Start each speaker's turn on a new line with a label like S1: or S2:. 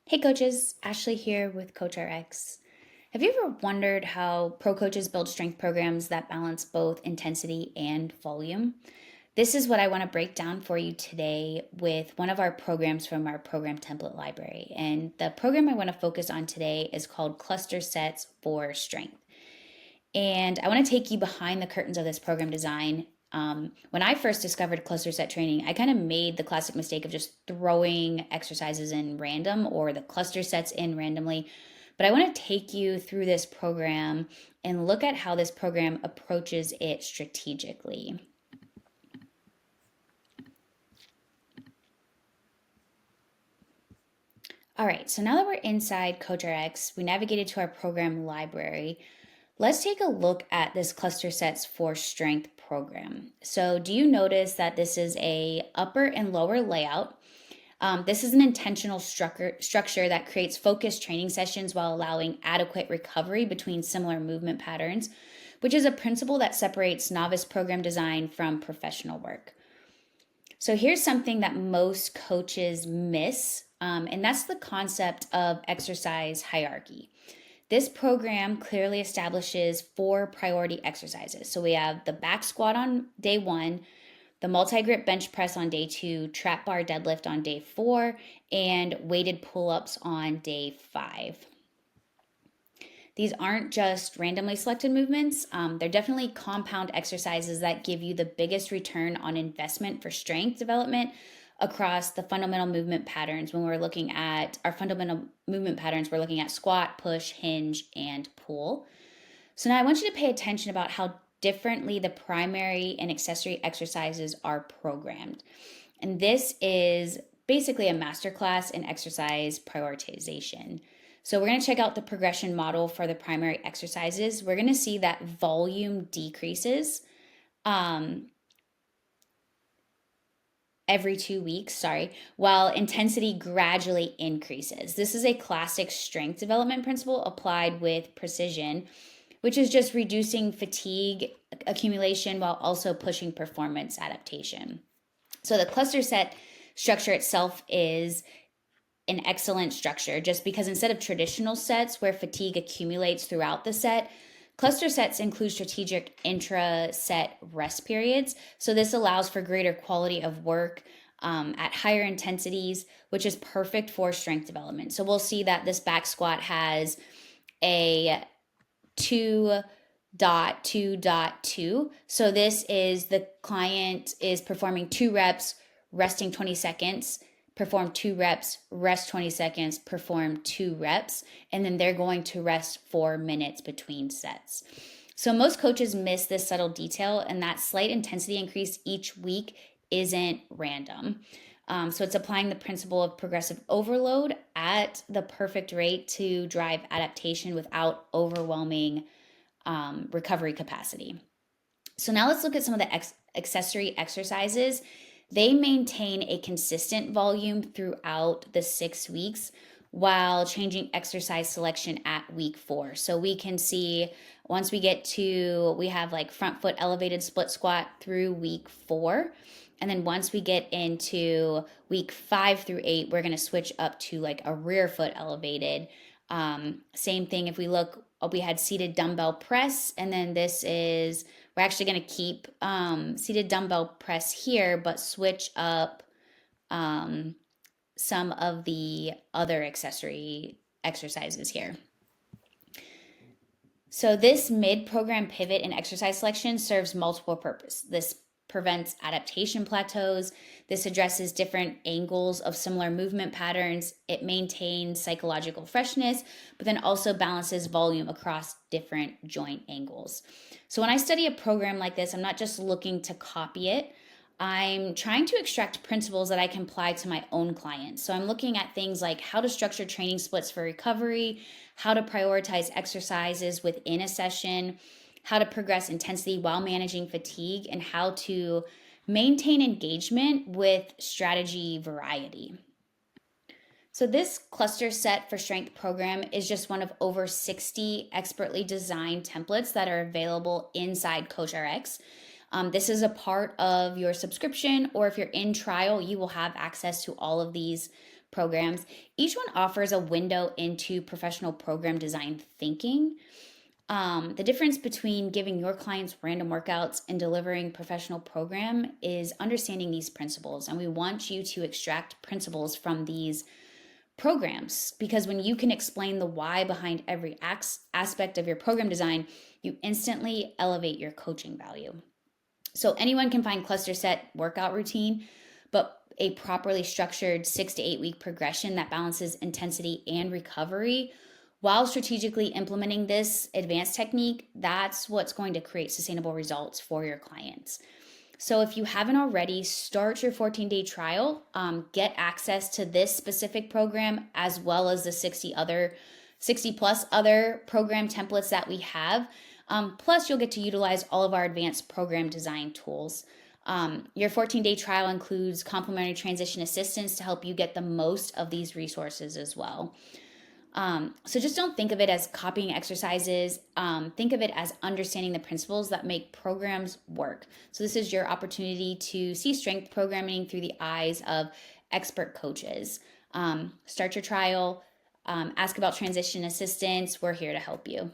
S1: Hey coaches, Ashley here with CoachRx. Have you ever wondered how pro coaches build strength programs that balance both intensity and volume? This is what I want to break down for you today with one of our programs from our program template library. And the program I want to focus on today is called Cluster Sets for Strength. And I want to take you behind the curtains of this program design. When I first discovered cluster set training, I kind of made the classic mistake of just throwing exercises in random or the cluster sets in randomly. But I want to take you through this program and look at how this program approaches it strategically. All right, so now that we're inside CoachRx, we navigated to our program library. Let's take a look at this cluster sets for strength program. So do you notice that this is a upper and lower layout? This is an intentional structure that creates focused training sessions while allowing adequate recovery between similar movement patterns, which is a principle that separates novice program design from professional work. So here's something that most coaches miss, and that's the concept of exercise hierarchy. This program clearly establishes 4 priority exercises. So we have the back squat on day 1, the multi-grip bench press on day 2, trap bar deadlift on day 4, and weighted pull-ups on day 5. These aren't just randomly selected movements. They're definitely compound exercises that give you the biggest return on investment for strength development across the fundamental movement patterns. When we're looking at our fundamental movement patterns, we're looking at squat, push, hinge, and pull. So now I want you to pay attention about how differently the primary and accessory exercises are programmed. And this is basically a masterclass in exercise prioritization. So we're going to check out the progression model for the primary exercises. We're going to see that volume decreases every 2 weeks, while intensity gradually increases. This is a classic strength development principle applied with precision, which is just reducing fatigue accumulation while also pushing performance adaptation. So the cluster set structure itself is an excellent structure, just because instead of traditional sets where fatigue accumulates throughout the set, cluster sets include strategic intra-set rest periods. So this allows for greater quality of work at higher intensities, which is perfect for strength development. So we'll see that this back squat has a 2.2.2. So this is the client is performing 2 reps, resting 20 seconds, perform 2 reps, rest 20 seconds, perform 2 reps, and then they're going to rest 4 minutes between sets. So most coaches miss this subtle detail, and that slight intensity increase each week isn't random. So it's applying the principle of progressive overload at the perfect rate to drive adaptation without overwhelming recovery capacity. So now let's look at some of the accessory exercises. They maintain a consistent volume throughout the 6 weeks while changing exercise selection at week 4. So we can see once we have like front foot elevated split squat through week 4. And then once we get into week 5 through 8, we're going to switch up to like a rear foot elevated. Same thing if we look, we had seated dumbbell press, and then we're actually going to keep seated dumbbell press here, but switch up some of the other accessory exercises here. So this mid-program pivot in exercise selection serves multiple purposes. This prevents adaptation plateaus. This addresses different angles of similar movement patterns. It maintains psychological freshness, but then also balances volume across different joint angles. So when I study a program like this, I'm not just looking to copy it. I'm trying to extract principles that I can apply to my own clients. So I'm looking at things like how to structure training splits for recovery, how to prioritize exercises within a session, how to progress intensity while managing fatigue, and how to maintain engagement with strategy variety. So this cluster set for strength program is just one of over 60 expertly designed templates that are available inside CoachRx. This is a part of your subscription, or if you're in trial, you will have access to all of these programs. Each one offers a window into professional program design thinking. The difference between giving your clients random workouts and delivering professional program is understanding these principles. And we want you to extract principles from these programs, because when you can explain the why behind every aspect of your program design, you instantly elevate your coaching value. So anyone can find cluster set workout routine, but a properly structured 6 to 8 week progression that balances intensity and recovery while strategically implementing this advanced technique, that's what's going to create sustainable results for your clients. So if you haven't already, start your 14-day trial, get access to this specific program as well as the 60 plus other program templates that we have. Plus, you'll get to utilize all of our advanced program design tools. Your 14-day trial includes complimentary transition assistance to help you get the most of these resources as well. So just don't think of it as copying exercises. Think of it as understanding the principles that make programs work. So this is your opportunity to see strength programming through the eyes of expert coaches. Start your trial. Ask about transition assistance. We're here to help you.